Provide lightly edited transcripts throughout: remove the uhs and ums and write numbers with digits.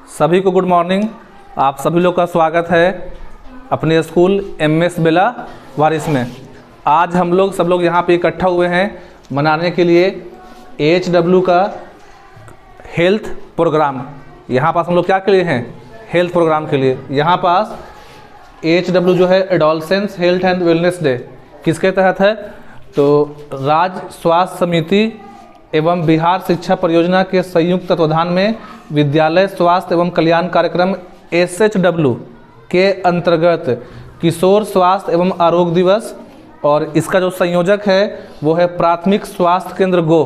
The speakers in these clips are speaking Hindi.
सभी को गुड मॉर्निंग। आप सभी लोग का स्वागत है अपने स्कूल MS बेला वारिस में। आज हम लोग सब लोग यहाँ पे इकट्ठा हुए हैं मनाने के लिए HW का हेल्थ प्रोग्राम। यहाँ पास हम लोग क्या के लिए हैं? हेल्थ प्रोग्राम के लिए। यहाँ पास HW जो है adolescence health and wellness day किसके तहत है? तो राज्य स्वास्थ्य समिति एवं बिहार शिक्षा परियोजना के संयुक्त तत्वाधान में विद्यालय स्वास्थ्य एवं कल्याण कार्यक्रम SHW के अंतर्गत किशोर स्वास्थ्य एवं आरोग्य दिवस, और इसका जो संयोजक है वो है प्राथमिक स्वास्थ्य केंद्र गो।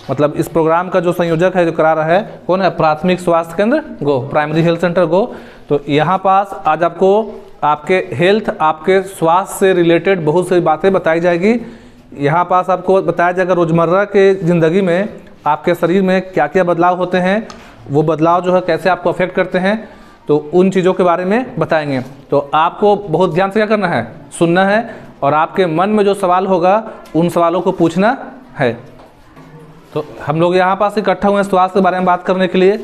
मतलब इस प्रोग्राम का जो संयोजक है, जो करा रहा है, कौन है? प्राथमिक स्वास्थ्य केंद्र गो, प्राइमरी हेल्थ सेंटर गो। तो यहाँ पास आज आपको आपके हेल्थ, आपके स्वास्थ्य से रिलेटेड बहुत सारी बातें बताई जाएगी। यहाँ पास आपको बताया जाएगा रोज़मर्रा के ज़िंदगी में आपके शरीर में क्या क्या बदलाव होते हैं, वो बदलाव जो है कैसे आपको अफेक्ट करते हैं, तो उन चीज़ों के बारे में बताएंगे। तो आपको बहुत ध्यान से क्या करना है? सुनना है, और आपके मन में जो सवाल होगा उन सवालों को पूछना है। तो हम लोग यहाँ पास इकट्ठा हुए हैं स्वास्थ्य के बारे में बात करने के लिए।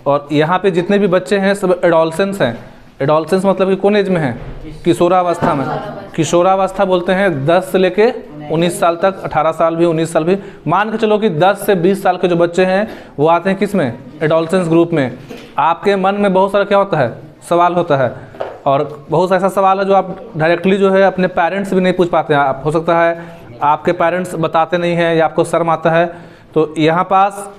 और यहाँ पे जितने भी बच्चे हैं सब एडोलसेंस हैं। एडोलसेंस मतलब कि कौन एज में है? किशोरावस्था में। किशोरावस्था बोलते हैं 10 से लेके 19 साल तक, 18 साल भी, 19 साल भी। मान के चलो कि 10 से 20 साल के जो बच्चे हैं वो आते हैं किस में? एडोलसेंस ग्रुप में। आपके मन में बहुत सारा क्या होता है? सवाल होता है, और बहुत ऐसा सवाल है जो आप डायरेक्टली जो है अपने पेरेंट्स भी नहीं पूछ पाते हैं। आप हो सकता है आपके पेरेंट्स बताते नहीं हैं या आपको शर्म आता है। तो यहाँ पास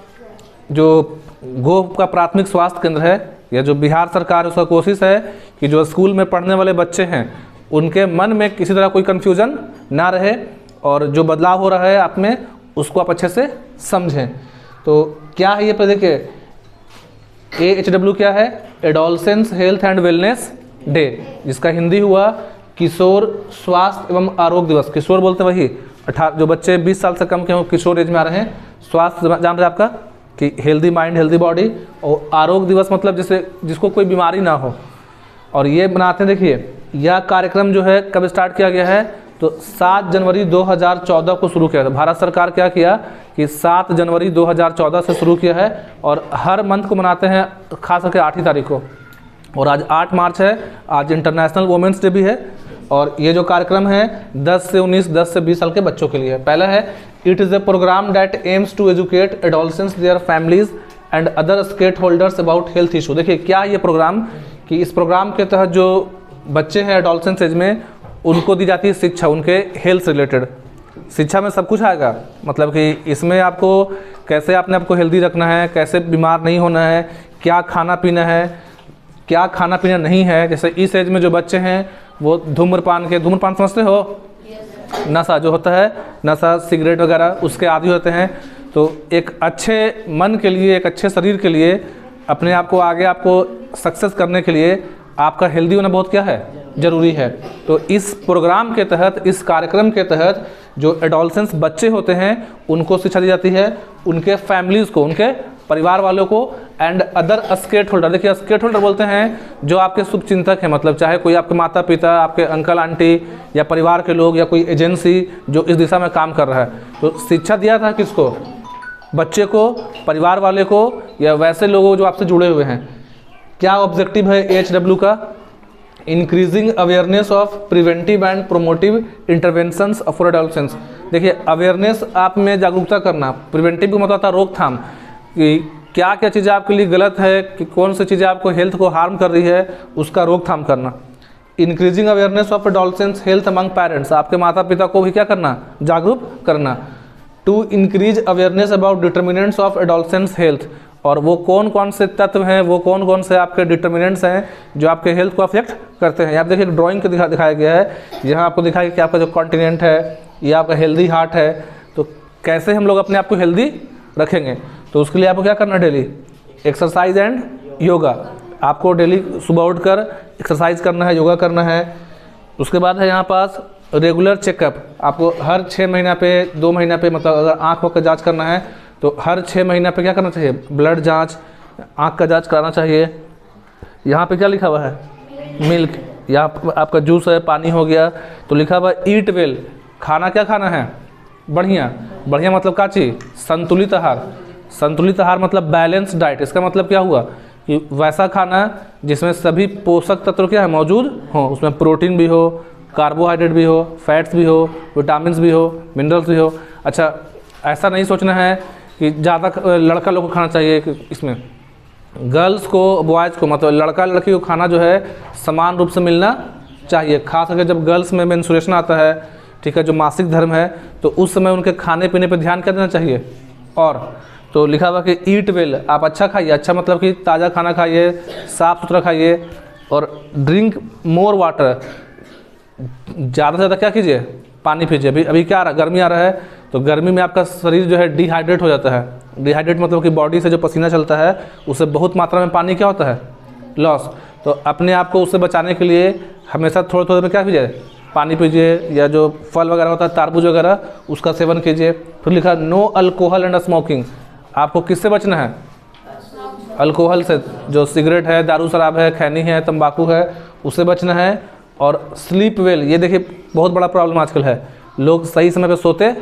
जो गो का प्राथमिक स्वास्थ्य केंद्र है, या जो बिहार सरकार उसका कोशिश है कि जो स्कूल में पढ़ने वाले बच्चे हैं उनके मन में किसी तरह कोई कन्फ्यूज़न ना रहे, और जो बदलाव हो रहा है आप में उसको आप अच्छे से समझें। तो क्या है ये पर देखिए, HW क्या है? Adolescence health and wellness day, जिसका हिंदी हुआ किशोर स्वास्थ्य एवं आरोग्य दिवस। किशोर बोलते हैं वही जो बच्चे 20 साल से कम के हों, किशोर एज में आ रहे हैं। स्वास्थ्य जान रहे हैं आपका कि हेल्दी माइंड हेल्दी बॉडी, और आरोग्य दिवस मतलब जैसे जिसको कोई बीमारी ना हो। और ये बनाते हैं, देखिए यह कार्यक्रम जो है कब स्टार्ट किया गया है? तो 7 जनवरी 2014 को शुरू किया था। भारत सरकार क्या किया कि 7 जनवरी 2014 से शुरू किया है, और हर मंथ को मनाते हैं, खास करके 8 तारीख को। और आज 8 मार्च है, आज इंटरनेशनल वुमेंस डे भी है। और ये जो कार्यक्रम है 10 से 19, 10 से 20 साल के बच्चों के लिए है। पहला है, it is a program that aims to educate adolescence, their families and other stakeholders about health issue. देखिए क्या ये प्रोग्राम, कि इस प्रोग्राम के तहत जो बच्चे हैं एडोलसेंस एज में, उनको दी जाती है शिक्षा, उनके हेल्थ से रिलेटेड। शिक्षा में सब कुछ आएगा, मतलब कि इसमें आपको कैसे आपने आपको हेल्दी रखना है, कैसे बीमार नहीं होना है, क्या खाना पीना है, क्या खाना पीना नहीं है। जैसे इस एज में जो बच्चे हैं वो धूम्रपान समझते हो? नशा जो होता है, नशा सिगरेट वगैरह, उसके आदी होते हैं। तो एक अच्छे मन के लिए, एक अच्छे शरीर के लिए, अपने आप को आगे आपको सक्सेस करने के लिए आपका हेल्दी होना बहुत क्या है? ज़रूरी है। तो इस प्रोग्राम के तहत, इस कार्यक्रम के तहत जो एडोलसेंस बच्चे होते हैं उनको शिक्षा दी जाती है, उनके फैमिलीज़ को, उनके परिवार वालों को, एंड अदर स्टेक होल्डर। देखिए स्टेक होल्डर बोलते हैं जो आपके शुभचिंतक हैं, मतलब चाहे कोई आपके माता पिता, आपके अंकल आंटी, या परिवार के लोग, या कोई एजेंसी जो इस दिशा में काम कर रहा है। तो शिक्षा दिया था किसको? बच्चे को, परिवार वाले को, या वैसे लोगों जो आपसे जुड़े हुए हैं। क्या ऑब्जेक्टिव है HW का? Increasing awareness of preventive and promotive interventions for adolescence. देखिए अवेयरनेस आप में जागरूकता करना, प्रिवेंटिव का मतलब होता है रोकथाम, कि क्या क्या चीज़ें आपके लिए गलत है, कि कौन सी चीज़ें आपको हेल्थ को हार्म कर रही है, उसका रोकथाम करना। Increasing awareness of adolescence health among parents, आपके माता पिता को भी क्या करना? जागरूक करना। To increase awareness about determinants of adolescence health, और वो कौन कौन से तत्व हैं, वो कौन कौन से आपके डिटर्मिनेंट्स हैं जो आपके हेल्थ को अफेक्ट करते हैं। यहाँ देखिए एक ड्राइंग को दिखाया गया है, यहाँ आपको दिखाया गया कि आपका जो कॉन्टिनेंट है, ये आपका हेल्दी हार्ट है। तो कैसे हम लोग अपने आप को हेल्दी रखेंगे? तो उसके लिए आपको क्या करना है? Daily exercise and yoga. आपको डेली सुबह उठकर एक्सरसाइज करना है, योगा करना है। उसके बाद है यहाँ पास रेगुलर चेकअप। आपको हर 6 महीना पे, 2 महीना पे, मतलब अगर आँख का जाँच करना है तो हर 6 महीना पे क्या करना चाहिए? ब्लड जांच, आँख का जांच कराना चाहिए। यहाँ पे क्या लिखा हुआ है? मिल्क। यहाँ आपका जूस है, पानी हो गया। तो लिखा हुआ ईट वेल, खाना क्या खाना है? बढ़िया। बढ़िया मतलब क्या चीज़? संतुलित आहार। संतुलित आहार मतलब बैलेंस डाइट। इसका मतलब क्या हुआ कि वैसा खाना जिसमें सभी पोषक तत्व क्या है मौजूद हो, उसमें प्रोटीन भी हो, कार्बोहाइड्रेट भी हो, फैट्स भी हो, विटामिन्स भी हो, मिनरल्स भी हो। अच्छा, ऐसा नहीं सोचना है कि ज़्यादा लड़का लोग को खाना चाहिए, इसमें गर्ल्स को बॉयज़ को मतलब लड़का लड़की को खाना जो है समान रूप से मिलना चाहिए। खास करके जब गर्ल्स में मेंस्ट्रुएशन आता है, ठीक है, जो मासिक धर्म है, तो उस समय उनके खाने पीने पर ध्यान क्या देना चाहिए। और तो लिखा हुआ कि ईट वेल, आप अच्छा खाइए, अच्छा मतलब कि ताज़ा खाना खाइए, साफ़ सुथरा खाइए, और ड्रिंक मोर वाटर, ज़्यादा से ज़्यादा क्या कीजिए, पानी पीजिए। अभी क्या आ रहा है, गर्मी आ रहा है, तो गर्मी में आपका शरीर जो है डिहाइड्रेट हो जाता है। डिहाइड्रेट मतलब कि बॉडी से जो पसीना चलता है उससे बहुत मात्रा में पानी क्या होता है, लॉस। तो अपने आप को उससे बचाने के लिए हमेशा थोड़ा थोड़ा में क्या कीजिए, पानी पीजिए, या जो फल वगैरह होता है तरबूज वगैरह उसका सेवन कीजिए। फिर लिखा नो अल्कोहल एंड स्मोकिंग, आपको किससे बचना है, अल्कोहल से, जो सिगरेट है, दारू शराब है, खैनी है, तंबाकू है, उससे बचना है। और स्लीप वेल, ये देखिए बहुत बड़ा प्रॉब्लम आजकल है, लोग सही समय पे सोते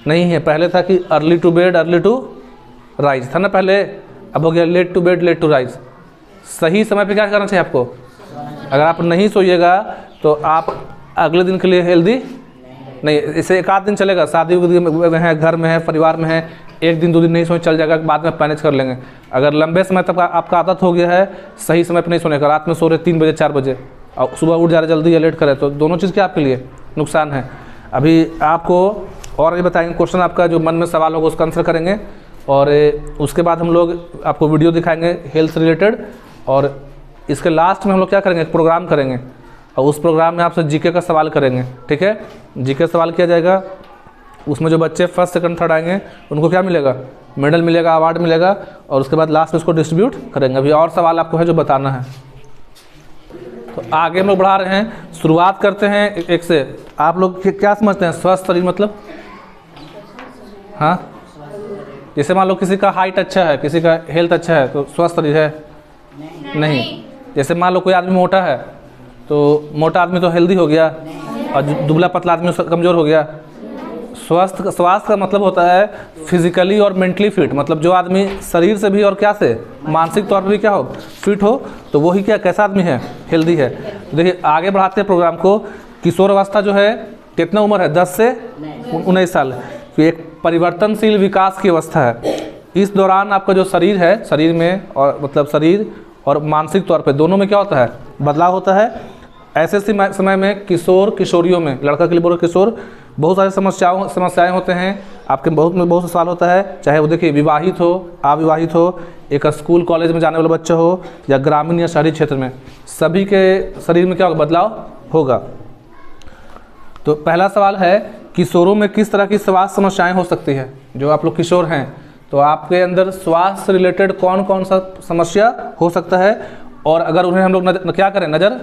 नहीं है। पहले था कि early to bed early to rise था ना पहले, अब हो गया late to bed late to rise. सही समय पे क्या करना चाहिए आपको, अगर आप नहीं सोइएगा तो आप अगले दिन के लिए हेल्दी नहीं, इसे एक आध दिन चलेगा, शादी में है, घर में है, परिवार में है, एक दिन दो दिन नहीं सोए चल जाएगा, बाद में मैनेज कर लेंगे। अगर लंबे समय तक आपका आदत हो गया है सही समय पर नहीं सोने का, रात में सो रहे 3 बजे 4 बजे और सुबह उठ जा रहे जल्दी या लेट करें, तो दोनों चीज़ क्या आपके लिए नुकसान है। अभी आपको और ये बताएंगे, क्वेश्चन आपका जो मन में सवाल होगा उसका आंसर करेंगे, और उसके बाद हम लोग आपको वीडियो दिखाएंगे हेल्थ रिलेटेड, और इसके लास्ट में हम लोग क्या करेंगे, एक प्रोग्राम करेंगे, और उस प्रोग्राम में आपसे जीके का सवाल करेंगे। ठीक है, जीके सवाल किया जाएगा, उसमें जो बच्चे फर्स्ट सेकंड थर्ड आएंगे उनको क्या मिलेगा, मेडल मिलेगा, अवार्ड मिलेगा, और उसके बाद लास्ट में उसको डिस्ट्रीब्यूट करेंगे। अभी और सवाल आपको है जो बताना है, तो आगे हम लोग बढ़ा रहे हैं। शुरुआत करते हैं एक से। आप लोग क्या समझते हैं स्वस्थ शरीर मतलब, हाँ, जैसे मान लो किसी का हाइट अच्छा है, किसी का हेल्थ अच्छा है, तो स्वस्थ शरीर है नहीं। जैसे मान लो कोई आदमी मोटा है, तो मोटा आदमी तो हेल्दी हो गया, और दुबला पतला आदमी कमज़ोर हो गया। स्वास्थ्य का मतलब होता है फिजिकली और मेंटली फिट, मतलब जो आदमी शरीर से भी और क्या से मानसिक तौर पर भी क्या हो, फिट हो, तो वही क्या कैसा आदमी है, हेल्दी है। तो देखिए आगे बढ़ाते हैं प्रोग्राम को। किशोर अवस्था जो है कितना उम्र है, 10 से 19 साल, तो एक परिवर्तनशील विकास की अवस्था है। इस दौरान आपका जो शरीर है, शरीर में और मतलब शरीर और मानसिक तौर पे दोनों में क्या होता है, बदलाव होता है। ऐसे समय में किशोर किशोरियों में, लड़का के लिए बोलो किशोर, बहुत सारी समस्याएं होते हैं। आपके बहुत से सवाल होता है, चाहे वो देखिए विवाहित हो, अविवाहित हो, एक स्कूल कॉलेज में जाने वाला बच्चा हो, या ग्रामीण या शहरी क्षेत्र में, सभी के शरीर में क्या होगा, बदलाव होगा। तो पहला सवाल है, किशोरों में किस तरह की स्वास्थ्य समस्याएं हो सकती है। जो आप लोग किशोर हैं तो आपके अंदर स्वास्थ्य रिलेटेड कौन कौन सा समस्या हो सकता है, और अगर उन्हें हम लोग क्या करें, नज़र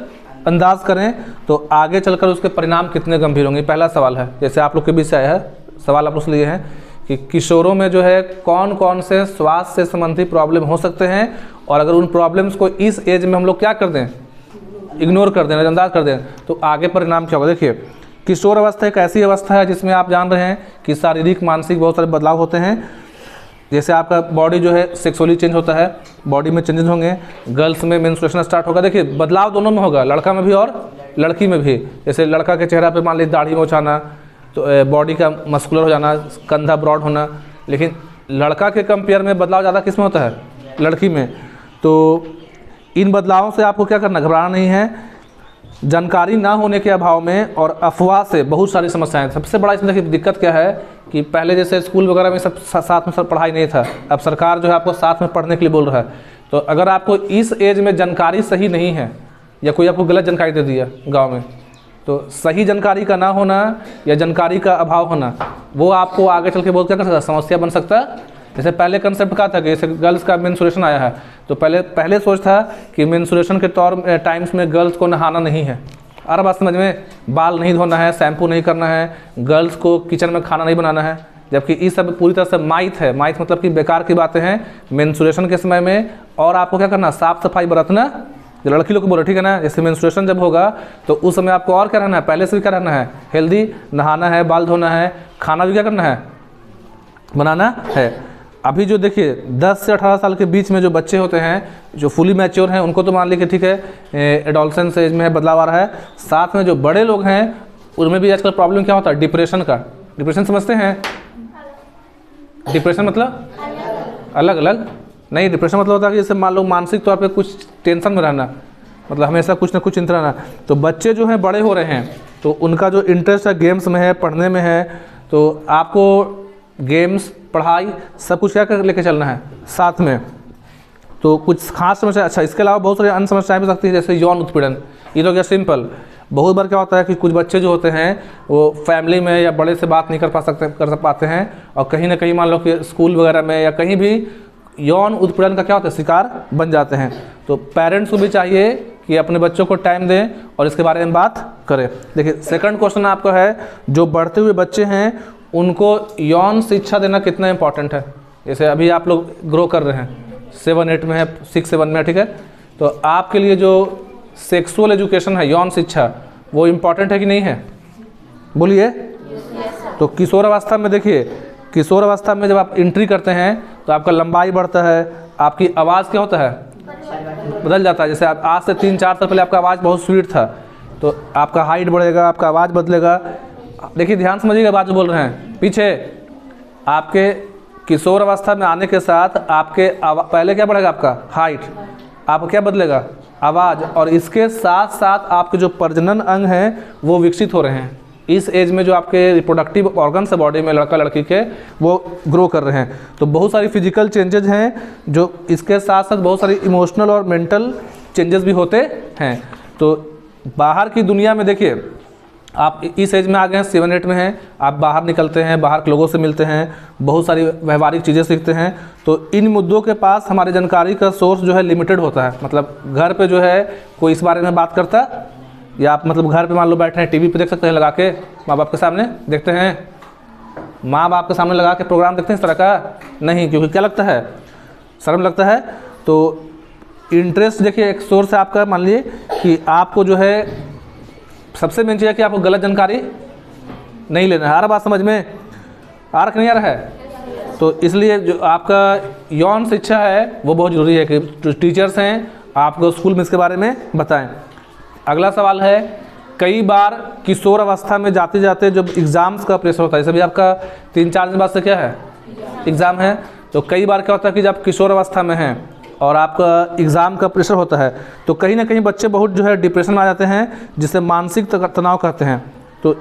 अंदाज करें, तो आगे चलकर उसके परिणाम कितने गंभीर होंगे। पहला सवाल है, जैसे आप लोग के बीच से आया है सवाल, आप लोग से लिए हैं कि किशोरों में जो है कौन कौन से स्वास्थ्य से संबंधी प्रॉब्लम हो सकते हैं, और अगर उन प्रॉब्लम्स को इस एज में हम लोग क्या कर दें, इग्नोर कर दें, नज़रअंदाज कर दें, तो आगे परिणाम क्या होगा। देखिए किशोर अवस्था एक ऐसी अवस्था है जिसमें आप जान रहे हैं कि शारीरिक मानसिक बहुत सारे बदलाव होते हैं। जैसे आपका बॉडी जो है सेक्सुअली चेंज होता है, बॉडी में चेंजेस होंगे, गर्ल्स में मेंस्ट्रुएशन स्टार्ट होगा। देखिए बदलाव दोनों में होगा, लड़का में भी और लड़की में भी। जैसे लड़का के चेहरा पे मान लीजिए दाढ़ी मोछाना, तो बॉडी का मस्कुलर हो जाना, कंधा ब्रॉड होना, लेकिन लड़का के कंपेयर में बदलाव ज़्यादा किस में होता है, लड़की में। तो इन बदलावों से आपको क्या करना, घबराना नहीं है। जानकारी ना होने के अभाव में और अफवाह से बहुत सारी समस्याएं। सबसे बड़ा इसमें देखिए दिक्कत क्या है कि पहले जैसे स्कूल वगैरह में सब साथ में सब पढ़ाई नहीं था, अब सरकार जो है आपको साथ में पढ़ने के लिए बोल रहा है। तो अगर आपको इस एज में जानकारी सही नहीं है, या कोई आपको गलत जानकारी दे दिया गांव में, तो सही जानकारी का ना होना या जानकारी का अभाव होना, वो आपको आगे चल के बहुत क्या कर सकता है, समस्या बन सकता है। जैसे पहले कंसेप्ट क्या था कि जैसे गर्ल्स का मेंस्ट्रुएशन आया है, तो पहले सोच था कि मेंस्ट्रुएशन के टाइम्स में गर्ल्स को नहाना नहीं है। और बात समझ में, बाल नहीं धोना है, शैम्पू नहीं करना है, गर्ल्स को किचन में खाना नहीं बनाना है, जबकि ये सब पूरी तरह से माइथ है। माइथ मतलब कि बेकार की बातें हैं मेंस्ट्रुएशन के समय में। और आपको क्या करना, साफ सफाई बरतना, जो लड़की लोग को बोलो, ठीक है ना। जैसे मेंस्ट्रुएशन जब होगा तो उस समय आपको और क्या रहना है, पहले से भी क्या रहना है, हेल्दी, नहाना है, बाल धोना है, खाना भी क्या करना है, बनाना है। अभी जो देखिए 10 से 18 साल के बीच में जो बच्चे होते हैं, जो फुली मैच्योर हैं, उनको तो मान लीजिए ठीक है एडोलसेंस एज में बदलाव आ रहा है। साथ में जो बड़े लोग हैं उनमें भी आजकल प्रॉब्लम क्या होता है, डिप्रेशन का। डिप्रेशन समझते हैं? डिप्रेशन मतलब अलग अलग नहीं, डिप्रेशन मतलब होता है कि जैसे मान लो मानसिक तौर पे कुछ टेंशन में रहना, मतलब हमेशा कुछ ना कुछ चिंता रहना। तो बच्चे जो हैं बड़े हो रहे हैं तो उनका जो इंटरेस्ट है गेम्स में है, पढ़ने में है, तो आपको गेम्स, पढ़ाई सब कुछ क्या कर लेके चलना है साथ में। तो कुछ खास समस्या, अच्छा इसके अलावा बहुत सारी अन्य समस्याएं भी सकती है, जैसे यौन उत्पीड़न। ये तो क्या सिंपल। बहुत बार क्या होता है कि कुछ बच्चे जो होते हैं वो फैमिली में या बड़े से बात नहीं कर पाते हैं, और कहीं ना कहीं मान लो कि स्कूल वगैरह में या कहीं भी यौन उत्पीड़न का क्या होता है, शिकार बन जाते हैं। तो पेरेंट्स को भी चाहिए कि अपने बच्चों को टाइम दें और इसके बारे में बात करें। देखिए सेकंड क्वेश्चन आपका है, जो बढ़ते हुए बच्चे हैं उनको यौन शिक्षा देना कितना इंपॉर्टेंट है। जैसे अभी आप लोग ग्रो कर रहे हैं, 7-8 में है, 6-7 में है, ठीक है। तो आपके लिए जो सेक्सुअल एजुकेशन है, यौन शिक्षा, वो इम्पॉर्टेंट है कि नहीं है, बोलिए। तो किशोर अवस्था में देखिए, किशोर अवस्था में जब आप एंट्री करते हैं तो आपका लंबाई बढ़ता है, आपकी आवाज़ क्या होता है, बदल जाता है। जैसे आप आज से 3-4 साल पहले आपका आवाज़ बहुत स्वीट था, तो आपका हाइट बढ़ेगा, आपका आवाज़ बदलेगा। देखिए ध्यान समझिएगा बात जो बोल रहे हैं। पीछे आपके किशोर अवस्था में आने के साथ आपके पहले क्या बढ़ेगा, आपका हाइट, आपको क्या बदलेगा, आवाज़, और इसके साथ साथ आपके जो प्रजनन अंग हैं वो विकसित हो रहे हैं। इस एज में जो आपके रिप्रोडक्टिव ऑर्गन्स है बॉडी में, लड़का लड़की के, वो ग्रो कर रहे हैं। तो बहुत सारी फिजिकल चेंजेज हैं, जो इसके साथ साथ बहुत सारी इमोशनल और मेंटल चेंजेस भी होते हैं। तो बाहर की दुनिया में देखिए, आप इस एज में आ गए हैं, 7-8 में हैं, आप बाहर निकलते हैं, बाहर के लोगों से मिलते हैं, बहुत सारी व्यवहारिक चीज़ें सीखते हैं। तो इन मुद्दों के पास हमारी जानकारी का सोर्स जो है लिमिटेड होता है। मतलब घर पे जो है कोई इस बारे में बात करता, या आप मतलब घर पे मान लो बैठे हैं, टीवी पे देख सकते हैं लगा के, माँ बाप के सामने देखते हैं, माँ बाप के सामने लगा के प्रोग्राम देखते हैं इस तरह का नहीं, क्योंकि क्या लगता है, शर्म लगता है। तो इंटरेस्ट देखिए एक सोर्स है आपका, मान लीजिए कि आपको जो है सबसे मेन चीज़ है कि आपको गलत जानकारी नहीं लेना है। आ रहा बात समझ में, आ रहा नहीं आ रहा है? तो इसलिए जो आपका यौन शिक्षा है वो बहुत ज़रूरी है कि जो टीचर्स हैं आपको स्कूल में इसके बारे में बताएं। अगला सवाल है, कई बार किशोर अवस्था में जाते जाते जब एग्ज़ाम्स का प्रेशर होता है, जैसे भी आपका 3-4 दिन बाद से क्या है, एग्ज़ाम है, तो कई बार क्या होता है कि जब किशोर अवस्था में हैं और आपका एग्ज़ाम का प्रेशर होता है, तो कहीं ना कहीं बच्चे बहुत जो है डिप्रेशन में आ जाते हैं, जिसे मानसिक तनाव कहते हैं। तो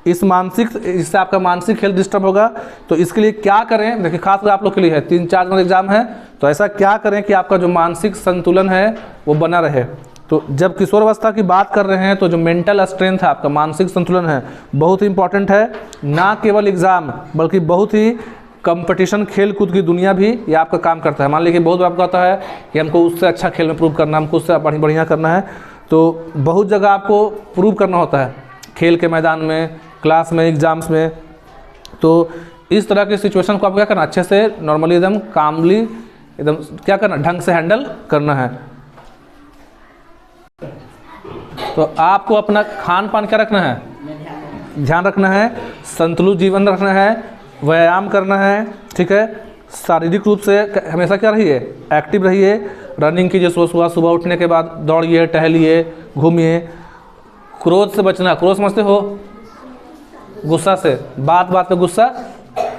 इस मानसिक, इससे आपका मानसिक हेल्थ डिस्टर्ब होगा। तो इसके लिए क्या करें, देखिए खासकर आप लोग के लिए है, 3-4 दिन एग्ज़ाम है, तो ऐसा क्या करें कि आपका जो मानसिक संतुलन है वो बना रहे। तो जब किशोर अवस्था की बात कर रहे हैं तो जो मेंटल स्ट्रेंथ है, आपका मानसिक संतुलन है, बहुत ही इंपॉर्टेंट है। ना केवल एग्ज़ाम बल्कि बहुत ही कंपटीशन, खेल कूद की दुनिया भी ये आपका काम करता है। मान लीजिए बहुत बार आपको आता है कि हमको उससे अच्छा खेल में प्रूव करना, हमको उससे बढ़िया करना है, तो बहुत जगह आपको प्रूव करना होता है, खेल के मैदान में, क्लास में, एग्ज़ाम्स में। तो इस तरह की सिचुएशन को आपको क्या करना, अच्छे से नॉर्मली एकदम कामली एकदम क्या करना, ढंग से हैंडल करना है। तो आपको अपना खान पान क्या रखना है, ध्यान रखना है, संतुलित जीवन रखना है, व्यायाम करना है, ठीक है। शारीरिक रूप से हमेशा क्या रहिए, एक्टिव रहिए, रनिंग कीजिए, सुबह उठने के बाद दौड़िए, टहलिए, घूमिए। क्रोध से बचना, क्रोध समझते हो, गुस्सा से, बात बात पे गुस्सा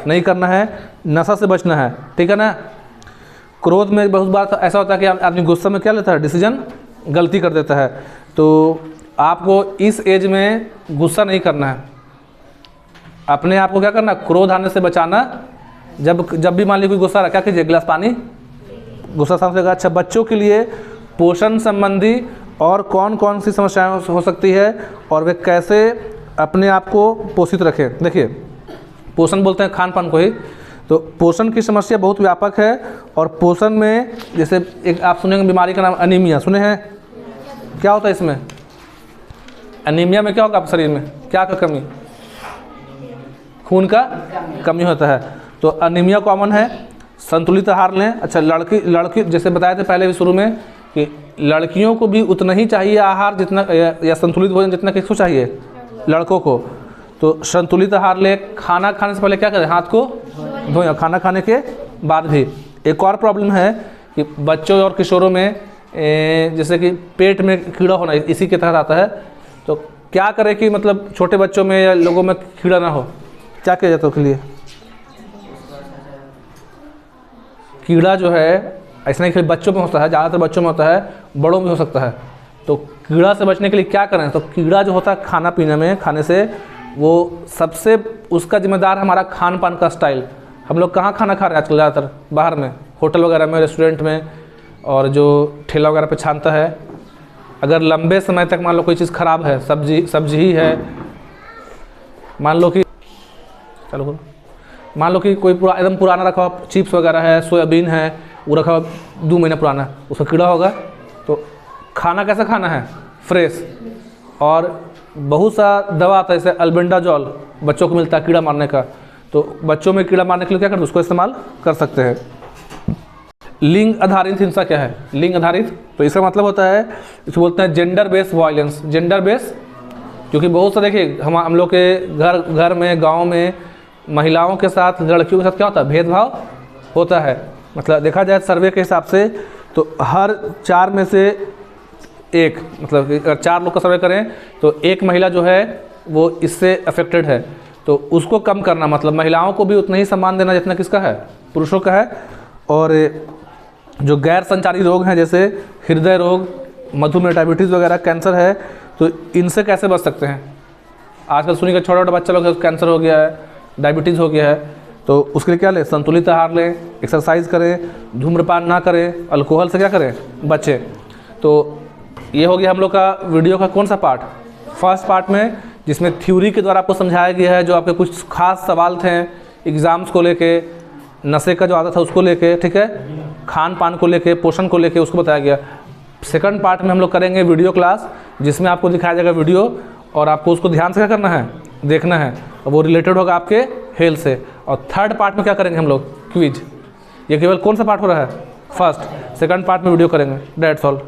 नहीं करना है, नशा से बचना है, ठीक है ना। क्रोध में बहुत बार ऐसा होता है कि आदमी गुस्सा में क्या लेता है, डिसीजन गलती कर देता है। तो आपको इस एज में गुस्सा नहीं करना है, अपने आप को क्या करना, क्रोध आने से बचाना। जब भी मान लीजिए कोई गुस्सा रहा, क्या कीजिए, गिलास पानी, गुस्सा शांत होगा। अच्छा, बच्चों के लिए पोषण संबंधी और कौन कौन सी समस्याएं हो सकती है और वे कैसे अपने आप को पोषित रखें। देखिए पोषण बोलते हैं खान पान को ही, तो पोषण की समस्या बहुत व्यापक है। और पोषण में जैसे एक आप सुनेंगे बीमारी का नाम अनीमिया, सुने हैं? क्या होता है इसमें, अनीमिया में क्या होगा आपके शरीर में, क्या का कमी, खून का कमी होता है। तो अनीमिया कॉमन है, संतुलित आहार लें। अच्छा, लड़की जैसे बताए थे पहले भी शुरू में कि लड़कियों को भी उतना ही चाहिए आहार जितना या संतुलित भोजन जितना किसको चाहिए, लड़कों को। तो संतुलित आहार ले, खाना खाने से पहले क्या करें, हाथ को धोएं, खाना खाने के बाद भी। एक और प्रॉब्लम है कि बच्चों और किशोरों में जैसे कि पेट में कीड़ा होना इसी के तहत आता है। तो क्या करें कि मतलब छोटे बच्चों में या लोगों में कीड़ा ना हो, क्या किया जाता है उसके लिए? कीड़ा जो है ऐसा नहीं कि बच्चों में होता है, ज़्यादातर बच्चों में होता है, बड़ों में हो सकता है। तो कीड़ा से बचने के लिए क्या करें? तो कीड़ा जो होता है खाना पीने में, खाने से वो सबसे उसका जिम्मेदार है हमारा खान पान का स्टाइल। हम लोग कहाँ खाना खा रहे हैं आजकल? ज़्यादातर बाहर में, होटल वगैरह में, रेस्टोरेंट में, और जो ठेला वगैरह पे छानता है। अगर लंबे समय तक मान लो कोई चीज़ ख़राब है, सब्जी ही है, मान लो कि कोई एकदम पुराना रखा हुआ चिप्स वगैरह है, सोयाबीन है, वो रखा हुआ 2 महीने पुराना, उसका कीड़ा होगा। तो खाना कैसा खाना है? फ्रेश। और बहुत सा दवा आता है, जैसे अल्बेंडाजॉल बच्चों को मिलता है कीड़ा मारने का। तो बच्चों में कीड़ा मारने के लिए क्या करते हैं? उसको इस्तेमाल कर सकते हैं। लिंग आधारित हिंसा क्या है? लिंग आधारित, तो इसका मतलब होता है, इसे बोलते हैं gender based violence. Gender based, क्योंकि बहुत सा देखिए हम लोग के घर में, गाँव में महिलाओं के साथ, लड़कियों के साथ क्या होता है? भेदभाव होता है। मतलब देखा जाए सर्वे के हिसाब से तो हर 4 में से 1, मतलब अगर 4 लोग का सर्वे करें तो 1 महिला जो है वो इससे अफेक्टेड है। तो उसको कम करना, मतलब महिलाओं को भी उतना ही सम्मान देना जितना किसका है? पुरुषों का है। और जो गैर संचारी रोग हैं जैसे हृदय रोग, मधुमेह, डायबिटीज़ वगैरह, कैंसर है, तो इनसे कैसे बच सकते हैं? आजकल सुनिए कि छोटा छोटा बच्चा लोग कैंसर हो गया है, डायबिटीज़ हो गया है। तो उसके लिए क्या लें? संतुलित आहार लें, एक्सरसाइज करें, धूम्रपान ना करें, अल्कोहल से क्या करें? बचें। तो ये हो गया हम लोग का वीडियो का कौन सा पार्ट? फर्स्ट पार्ट में, जिसमें थ्योरी के द्वारा आपको समझाया गया है, जो आपके कुछ खास सवाल थे एग्ज़ाम्स को लेके, नशे का जो आदत था उसको लेके, ठीक है, खान पान को लेके, पोषण को लेके, उसको बताया गया। सेकंड पार्ट में हम लोग करेंगे वीडियो क्लास, जिसमें आपको दिखाया जाएगा वीडियो, और आपको उसको ध्यान से क्या करना है? देखना है, और वो रिलेटेड होगा आपके हेल्थ से। और थर्ड पार्ट में क्या करेंगे हम लोग? क्विज। ये केवल कौन सा पार्ट हो रहा है? फर्स्ट। सेकंड पार्ट में वीडियो करेंगे। That's all.